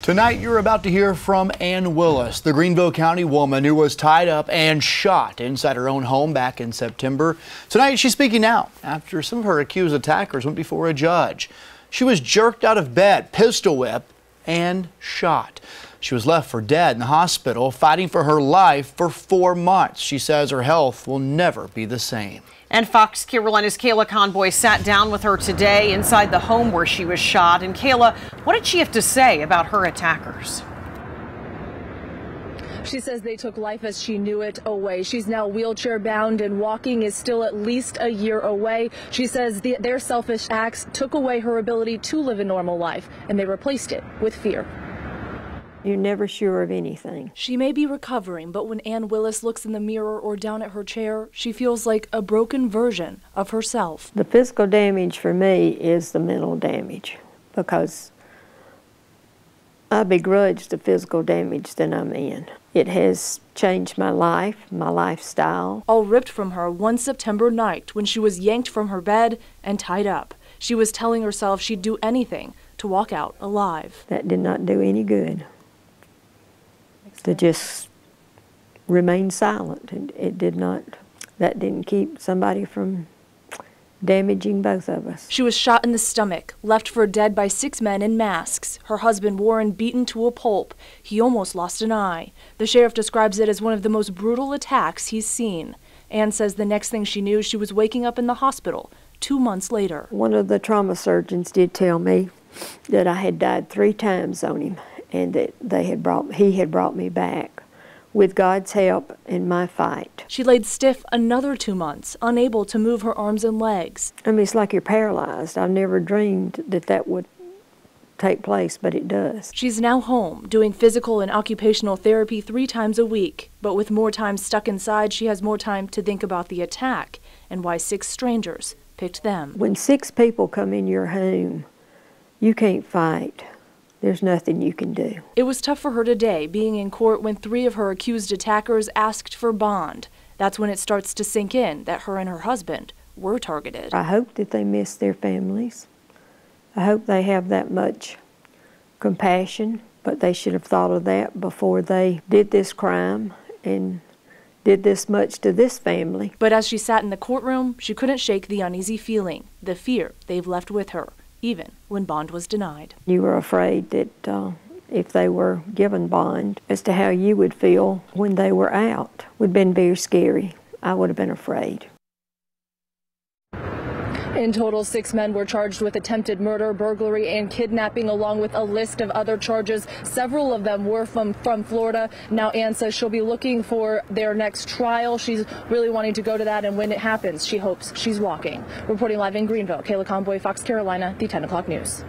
Tonight, you're about to hear from Willis, the Greenville County woman who was tied up and shot inside her own home back in September. Tonight, she's speaking out after some of her accused attackers went before a judge. She was jerked out of bed, pistol whipped, and shot. She was left for dead in the hospital, fighting for her life for 4 months. She says her health will never be the same. And Fox Carolina's Kayla Conboy sat down with her today inside the home where she was shot. And Kayla, what did she have to say about her attackers? She says they took life as she knew it away. She's now wheelchair bound and walking is still at least a year away. She says their selfish acts took away her ability to live a normal life, and they replaced it with fear. You're never sure of anything. She may be recovering, but when Willis looks in the mirror or down at her chair, she feels like a broken version of herself. The physical damage for me is the mental damage, because I begrudge the physical damage that I'm in. It has changed my life, my lifestyle. All ripped from her one September night when she was yanked from her bed and tied up. She was telling herself she'd do anything to walk out alive. That did not do any good. To just remain silent. It did not, that didn't keep somebody from damaging both of us. She was shot in the stomach, left for dead by 6 men in masks. Her husband Warren beaten to a pulp. He almost lost an eye. The sheriff describes it as one of the most brutal attacks he's seen. Ann says the next thing she knew, she was waking up in the hospital 2 months later. One of the trauma surgeons did tell me that I had died 3 times on him, and that he had brought me back with God's help in my fight. She laid stiff another 2 months, unable to move her arms and legs. I mean, it's like you're paralyzed. I've never dreamed that would take place, but it does. She's now home, doing physical and occupational therapy 3 times a week. But with more time stuck inside, she has more time to think about the attack and why 6 strangers picked them. When 6 people come in your home, you can't fight. There's nothing you can do. It was tough for her today, being in court when 3 of her accused attackers asked for bond. That's when it starts to sink in that her and her husband were targeted. I hope that they miss their families. I hope they have that much compassion, but they should have thought of that before they did this crime and did this much to this family. But as she sat in the courtroom, she couldn't shake the uneasy feeling, the fear they've left with her, even when bond was denied. You were afraid that if they were given bond, as to how you would feel when they were out. Would have been very scary. I would have been afraid. In total, 6 men were charged with attempted murder, burglary, and kidnapping, along with a list of other charges. Several of them were from Florida. Now, Ann says she'll be looking for their next trial. She's really wanting to go to that, and when it happens, she hopes she's walking. Reporting live in Greenville, Kayla Conboy, Fox Carolina, the 10 o'clock news.